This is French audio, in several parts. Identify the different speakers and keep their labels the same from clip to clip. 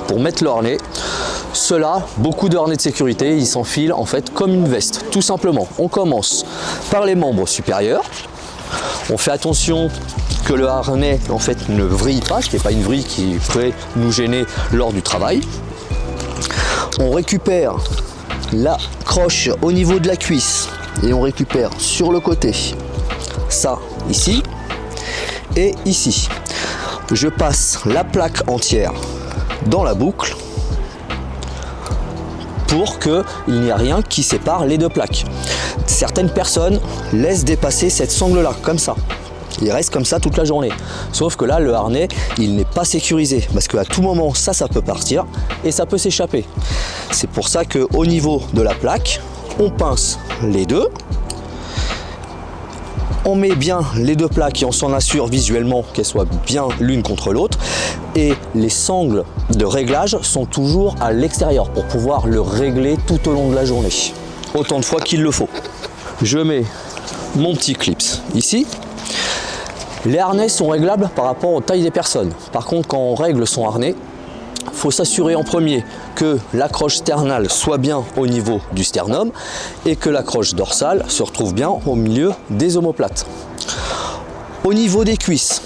Speaker 1: pour mettre le harnais. Ceux-là, beaucoup de harnais de sécurité, ils s'enfilent en fait comme une veste, tout simplement. On commence par les membres supérieurs. On fait attention que le harnais en fait ne vrille pas, qu'il n'y ait pas une vrille qui pourrait nous gêner lors du travail. On récupère la croche au niveau de la cuisse et on récupère sur le côté ça ici et ici. Je passe la plaque entière dans la boucle pour qu'il n'y ait rien qui sépare les deux plaques. Certaines personnes laissent dépasser cette sangle là comme ça. Il reste comme ça toute la journée. Sauf que là, le harnais, il n'est pas sécurisé parce qu'à tout moment, ça peut partir et ça peut s'échapper. C'est pour ça qu'au niveau de la plaque, on pince les deux. On met bien les deux plaques et on s'en assure visuellement qu'elles soient bien l'une contre l'autre. Et les sangles de réglage sont toujours à l'extérieur pour pouvoir le régler tout au long de la journée. Autant de fois qu'il le faut. Je mets mon petit clips ici. Les harnais sont réglables par rapport aux tailles des personnes. Par contre, quand on règle son harnais, il faut s'assurer en premier que l'accroche sternale soit bien au niveau du sternum et que l'accroche dorsale se retrouve bien au milieu des omoplates. Au niveau des cuisses,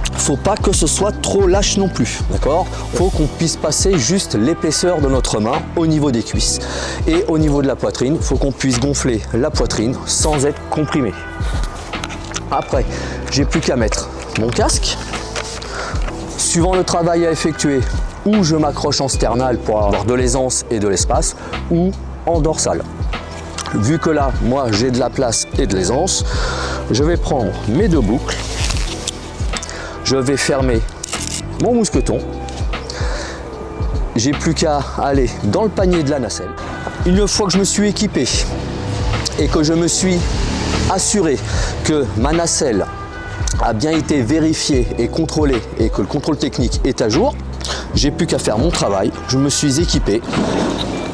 Speaker 1: il ne faut pas que ce soit trop lâche non plus, d'accord? Il faut qu'on puisse passer juste l'épaisseur de notre main au niveau des cuisses. Et au niveau de la poitrine, il faut qu'on puisse gonfler la poitrine sans être comprimé. Après, j'ai plus qu'à mettre mon casque. Suivant le travail à effectuer, ou je m'accroche en sternale pour avoir de l'aisance et de l'espace, ou en dorsale. Vu que là, moi, j'ai de la place et de l'aisance, je vais prendre mes deux boucles. Je vais fermer mon mousqueton. J'ai plus qu'à aller dans le panier de la nacelle. Une fois que je me suis équipé et que je me suis assuré que ma nacelle a bien été vérifiée et contrôlée et que le contrôle technique est à jour, j'ai plus qu'à faire mon travail. Je me suis équipé,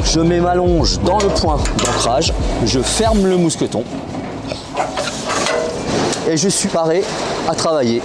Speaker 1: je mets ma longe dans le point d'ancrage, je ferme le mousqueton et je suis paré à travailler.